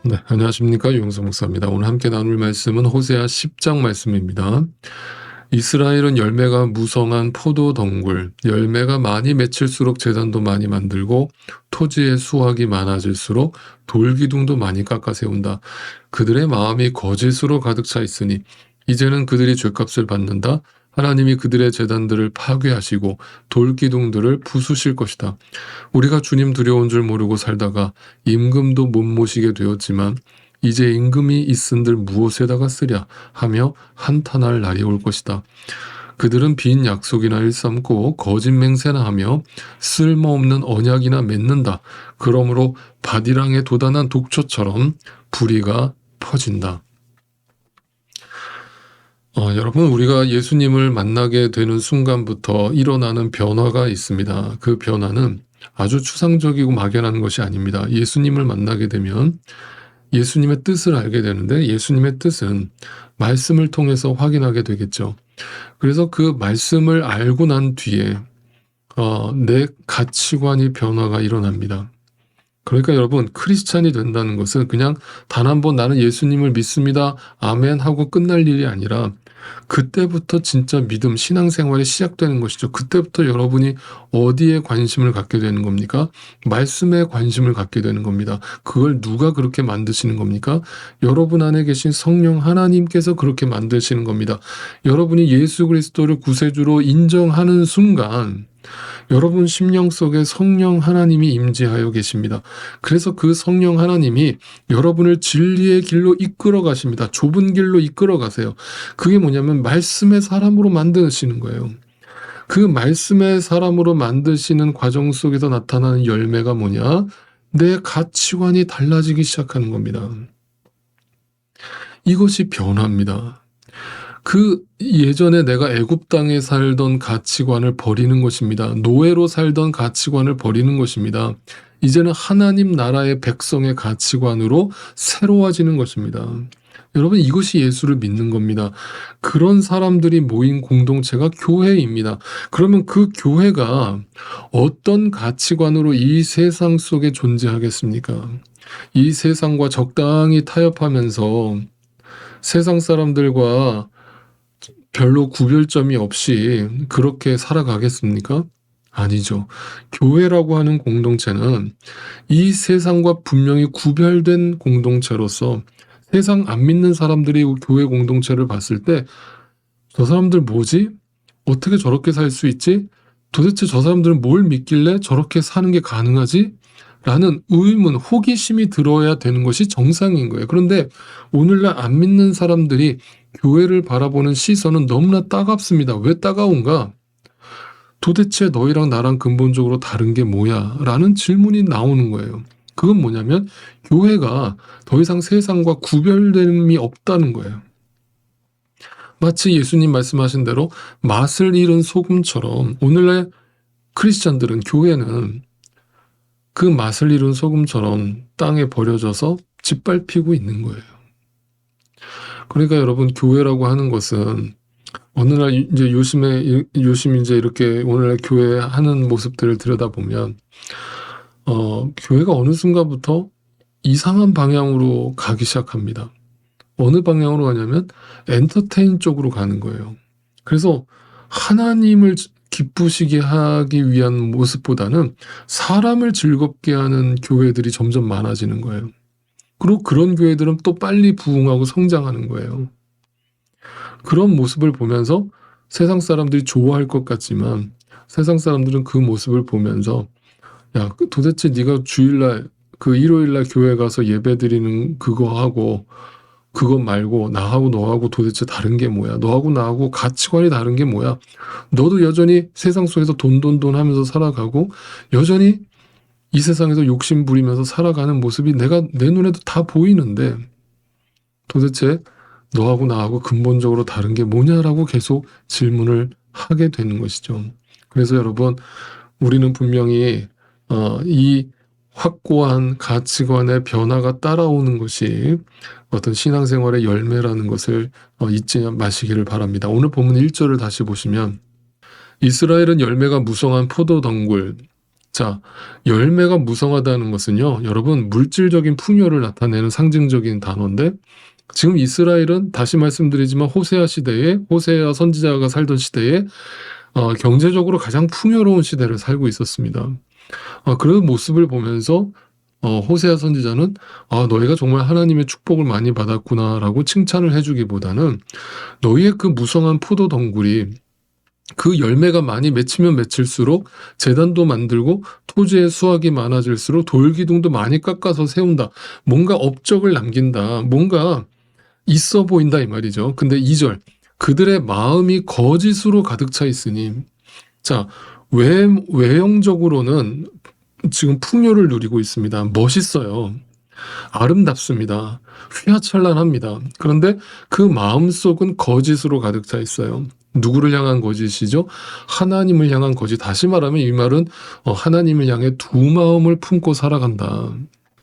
네, 안녕하십니까. 유영석 목사입니다. 오늘 함께 나눌 말씀은 호세아 10장 말씀입니다. 이스라엘은 열매가 무성한 포도 덩굴, 열매가 많이 맺힐수록 재단도 많이 만들고 토지의 수확이 많아질수록 돌기둥도 많이 깎아 세운다. 그들의 마음이 거짓으로 가득 차 있으니 이제는 그들이 죗값을 받는다. 하나님이 그들의 재단들을 파괴하시고 돌기둥들을 부수실 것이다. 우리가 주님 두려운 줄 모르고 살다가 임금도 못 모시게 되었지만 이제 임금이 있은들 무엇에다가 쓰랴 하며 한탄할 날이 올 것이다. 그들은 빈 약속이나 일삼고 거짓 맹세나 하며 쓸모없는 언약이나 맺는다. 그러므로 바디랑에 도단한 독초처럼 불의가 퍼진다. 여러분, 우리가 예수님을 만나게 되는 순간부터 일어나는 변화가 있습니다. 그 변화는 아주 추상적이고 막연한 것이 아닙니다. 예수님을 만나게 되면 예수님의 뜻을 알게 되는데, 예수님의 뜻은 말씀을 통해서 확인하게 되겠죠. 그래서 그 말씀을 알고 난 뒤에 내 가치관이 변화가 일어납니다. 그러니까 여러분, 크리스찬이 된다는 것은 그냥 단 한 번 나는 예수님을 믿습니다, 아멘 하고 끝날 일이 아니라 그때부터 진짜 믿음, 신앙생활이 시작되는 것이죠. 그때부터 여러분이 어디에 관심을 갖게 되는 겁니까? 말씀에 관심을 갖게 되는 겁니다. 그걸 누가 그렇게 만드시는 겁니까? 여러분 안에 계신 성령 하나님께서 그렇게 만드시는 겁니다. 여러분이 예수 그리스도를 구세주로 인정하는 순간 여러분 심령 속에 성령 하나님이 임재하여 계십니다. 그래서 그 성령 하나님이 여러분을 진리의 길로 이끌어 가십니다. 좁은 길로 이끌어 가세요. 그게 뭐냐면 말씀의 사람으로 만드시는 거예요. 그 말씀의 사람으로 만드시는 과정 속에서 나타나는 열매가 뭐냐? 내 가치관이 달라지기 시작하는 겁니다. 이것이 변화입니다. 그 예전에 내가 애굽 땅에 살던 가치관을 버리는 것입니다. 노예로 살던 가치관을 버리는 것입니다. 이제는 하나님 나라의 백성의 가치관으로 새로워지는 것입니다. 여러분, 이것이 예수를 믿는 겁니다. 그런 사람들이 모인 공동체가 교회입니다. 그러면 그 교회가 어떤 가치관으로 이 세상 속에 존재하겠습니까? 이 세상과 적당히 타협하면서 세상 사람들과 별로 구별점이 없이 그렇게 살아가겠습니까? 아니죠. 교회라고 하는 공동체는 이 세상과 분명히 구별된 공동체로서 세상 안 믿는 사람들이 교회 공동체를 봤을 때 저 사람들 뭐지? 어떻게 저렇게 살 수 있지? 도대체 저 사람들은 뭘 믿길래 저렇게 사는 게 가능하지? 라는 의문, 호기심이 들어야 되는 것이 정상인 거예요. 그런데 오늘날 안 믿는 사람들이 교회를 바라보는 시선은 너무나 따갑습니다. 왜 따가운가? 도대체 너희랑 나랑 근본적으로 다른 게 뭐야? 라는 질문이 나오는 거예요. 그건 뭐냐면 교회가 더 이상 세상과 구별됨이 없다는 거예요. 마치 예수님 말씀하신 대로 맛을 잃은 소금처럼 오늘날 크리스찬들은, 교회는 그 맛을 잃은 소금처럼 땅에 버려져서 짓밟히고 있는 거예요. 그러니까 여러분, 교회라고 하는 것은 오늘날 이제 요즘 이제 이렇게 오늘날 교회 하는 모습들을 들여다보면 교회가 어느 순간부터 이상한 방향으로 가기 시작합니다. 어느 방향으로 가냐면 엔터테인 쪽으로 가는 거예요. 그래서 하나님을 기쁘시게 하기 위한 모습보다는 사람을 즐겁게 하는 교회들이 점점 많아지는 거예요. 그리고 그런 교회들은 또 빨리 부흥하고 성장하는 거예요. 그런 모습을 보면서 세상 사람들이 좋아할 것 같지만 세상 사람들은 그 모습을 보면서 야, 도대체 네가 주일날 그 일요일날 교회 가서 예배드리는 그거 하고 그것 말고 나하고 너하고 도대체 다른 게 뭐야? 너하고 나하고 가치관이 다른 게 뭐야? 너도 여전히 세상 속에서 돈 하면서 살아가고 여전히 이 세상에서 욕심 부리면서 살아가는 모습이 내 눈에도 다 보이는데 도대체 너하고 나하고 근본적으로 다른 게 뭐냐라고 계속 질문을 하게 되는 것이죠. 그래서 여러분, 우리는 분명히 이 확고한 가치관의 변화가 따라오는 것이 어떤 신앙생활의 열매라는 것을 잊지 마시기를 바랍니다. 오늘 본문 1절을 다시 보시면 이스라엘은 열매가 무성한 포도 덩굴, 자, 열매가 무성하다는 것은요, 여러분, 물질적인 풍요를 나타내는 상징적인 단어인데, 지금 이스라엘은 다시 말씀드리지만 호세아 선지자가 살던 시대에 경제적으로 가장 풍요로운 시대를 살고 있었습니다. 그런 모습을 보면서 호세아 선지자는 너희가 정말 하나님의 축복을 많이 받았구나라고 칭찬을 해주기보다는 너희의 그 무성한 포도 덩굴이 그 열매가 많이 맺히면 맺힐수록 제단도 만들고 토지의 수확이 많아질수록 돌기둥도 많이 깎아서 세운다. 뭔가 업적을 남긴다. 뭔가 있어 보인다 이 말이죠. 근데 2절 그들의 마음이 거짓으로 가득 차 있으니 자 외형적으로는 지금 풍요를 누리고 있습니다. 멋있어요. 아름답습니다. 휘하찬란합니다. 그런데 그 마음속은 거짓으로 가득 차 있어요. 누구를 향한 거짓이죠? 하나님을 향한 거짓. 다시 말하면 이 말은 하나님을 향해 두 마음을 품고 살아간다.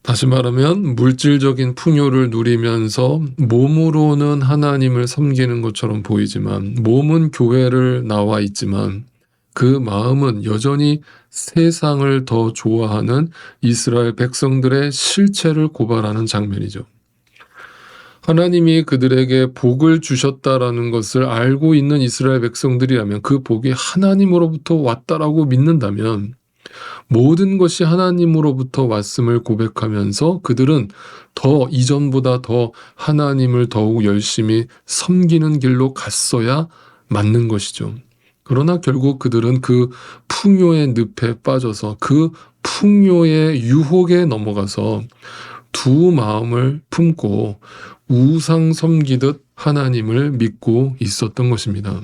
다시 말하면 물질적인 풍요를 누리면서 몸으로는 하나님을 섬기는 것처럼 보이지만 몸은 교회를 나와 있지만 그 마음은 여전히 세상을 더 좋아하는 이스라엘 백성들의 실체를 고발하는 장면이죠. 하나님이 그들에게 복을 주셨다라는 것을 알고 있는 이스라엘 백성들이라면 그 복이 하나님으로부터 왔다라고 믿는다면 모든 것이 하나님으로부터 왔음을 고백하면서 그들은 더 이전보다 더 하나님을 더욱 열심히 섬기는 길로 갔어야 맞는 것이죠. 그러나 결국 그들은 그 풍요의 늪에 빠져서 그 풍요의 유혹에 넘어가서 두 마음을 품고 우상 섬기듯 하나님을 믿고 있었던 것입니다.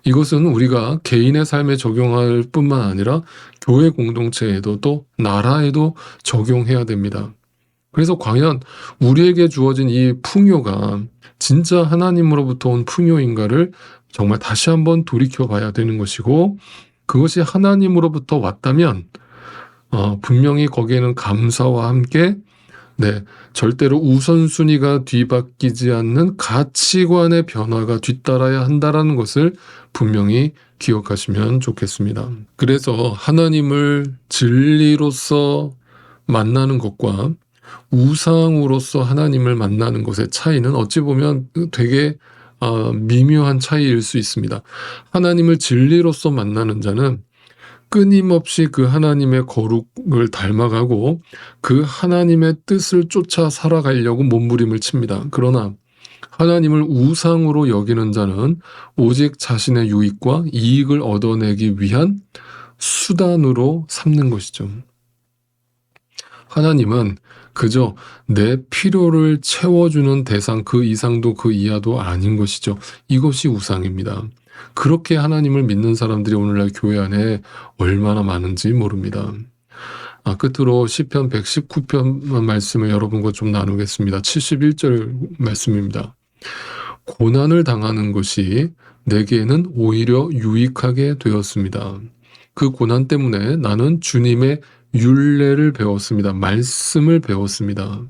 이것은 우리가 개인의 삶에 적용할 뿐만 아니라 교회 공동체에도 또 나라에도 적용해야 됩니다. 그래서 과연 우리에게 주어진 이 풍요가 진짜 하나님으로부터 온 풍요인가를 정말 다시 한번 돌이켜 봐야 되는 것이고 그것이 하나님으로부터 왔다면 분명히 거기에는 감사와 함께 절대로 우선순위가 뒤바뀌지 않는 가치관의 변화가 뒤따라야 한다는 것을 분명히 기억하시면 좋겠습니다. 그래서 하나님을 진리로서 만나는 것과 우상으로서 하나님을 만나는 것의 차이는 어찌 보면 되게 미묘한 차이일 수 있습니다. 하나님을 진리로서 만나는 자는 끊임없이 그 하나님의 거룩을 닮아가고 그 하나님의 뜻을 쫓아 살아가려고 몸부림을 칩니다. 그러나 하나님을 우상으로 여기는 자는 오직 자신의 유익과 이익을 얻어내기 위한 수단으로 삼는 것이죠. 하나님은 그저 내 필요를 채워주는 대상 그 이상도 그 이하도 아닌 것이죠. 이것이 우상입니다. 그렇게 하나님을 믿는 사람들이 오늘날 교회 안에 얼마나 많은지 모릅니다. 끝으로 시편 119편 말씀을 여러분과 좀 나누겠습니다. 71절 말씀입니다. 고난을 당하는 것이 내게는 오히려 유익하게 되었습니다. 그 고난 때문에 나는 주님의 율례를 배웠습니다. 말씀을 배웠습니다.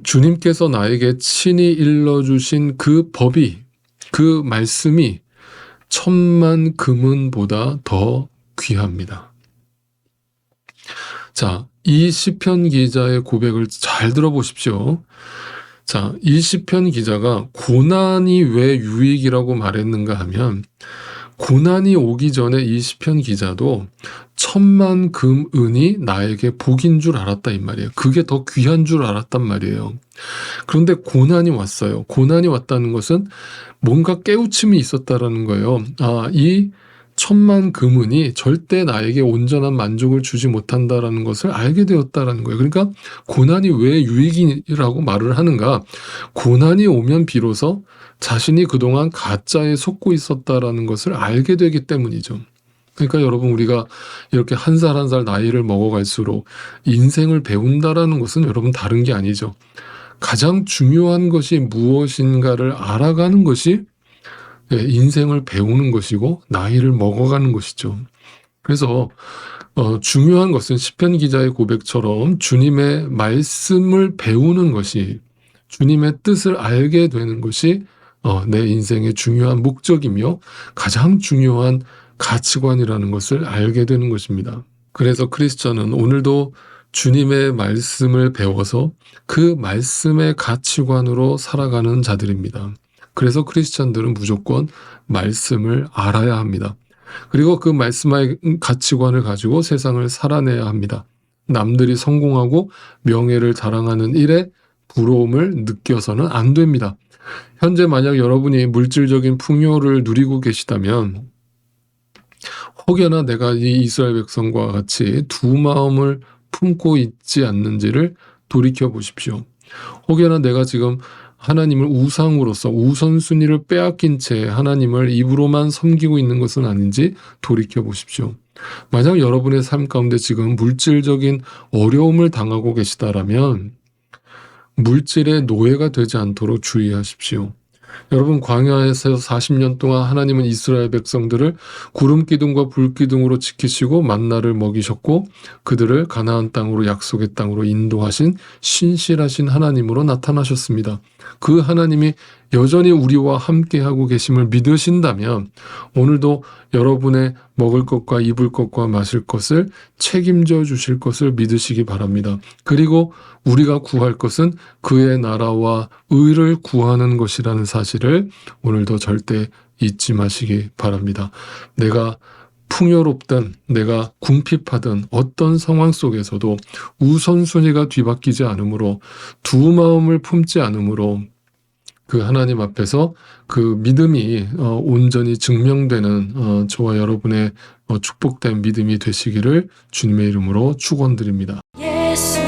주님께서 나에게 친히 일러주신 그 법이 그 말씀이 10,000만 금은보다 더 귀합니다. 자, 이 시편 기자의 고백을 잘 들어보십시오. 자, 이 시편 기자가 고난이 왜 유익이라고 말했는가 하면 고난이 오기 전에 이 시편 기자도 10,000만 금은이 나에게 복인 줄 알았다 이 말이에요. 그게 더 귀한 줄 알았단 말이에요. 그런데 고난이 왔어요. 고난이 왔다는 것은 뭔가 깨우침이 있었다라는 거예요. 이 10,000만 금은이 절대 나에게 온전한 만족을 주지 못한다라는 것을 알게 되었다라는 거예요. 그러니까 고난이 왜 유익이라고 말을 하는가? 고난이 오면 비로소 자신이 그동안 가짜에 속고 있었다라는 것을 알게 되기 때문이죠. 그러니까 여러분 우리가 이렇게 한 살 한 살 나이를 먹어갈수록 인생을 배운다라는 것은 여러분 다른 게 아니죠. 가장 중요한 것이 무엇인가를 알아가는 것이 인생을 배우는 것이고 나이를 먹어가는 것이죠. 그래서 중요한 것은 시편 기자의 고백처럼 주님의 말씀을 배우는 것이 주님의 뜻을 알게 되는 것이 내 인생의 중요한 목적이며 가장 중요한 가치관이라는 것을 알게 되는 것입니다. 그래서 크리스천은 오늘도 주님의 말씀을 배워서 그 말씀의 가치관으로 살아가는 자들입니다. 그래서 크리스천들은 무조건 말씀을 알아야 합니다. 그리고 그 말씀의 가치관을 가지고 세상을 살아내야 합니다. 남들이 성공하고 명예를 자랑하는 일에 부러움을 느껴서는 안 됩니다. 현재 만약 여러분이 물질적인 풍요를 누리고 계시다면 혹여나 내가 이 이스라엘 백성과 같이 두 마음을 품고 있지 않는지를 돌이켜 보십시오. 혹여나 내가 지금 하나님을 우상으로서 우선순위를 빼앗긴 채 하나님을 입으로만 섬기고 있는 것은 아닌지 돌이켜 보십시오. 만약 여러분의 삶 가운데 지금 물질적인 어려움을 당하고 계시다라면 물질의 노예가 되지 않도록 주의하십시오. 여러분, 광야에서 40년 동안 하나님은 이스라엘 백성들을 구름 기둥과 불 기둥으로 지키시고 만나를 먹이셨고 그들을 가나안 땅으로, 약속의 땅으로 인도하신 신실하신 하나님으로 나타나셨습니다. 그 하나님이 여전히 우리와 함께하고 계심을 믿으신다면 오늘도 여러분의 먹을 것과 입을 것과 마실 것을 책임져 주실 것을 믿으시기 바랍니다. 그리고 우리가 구할 것은 그의 나라와 의를 구하는 것이라는 사실을 오늘도 절대 잊지 마시기 바랍니다. 내가 풍요롭든 내가 궁핍하든 어떤 상황 속에서도 우선순위가 뒤바뀌지 않으므로 두 마음을 품지 않으므로 그 하나님 앞에서 그 믿음이 온전히 증명되는 저와 여러분의 축복된 믿음이 되시기를 주님의 이름으로 축원드립니다. 예수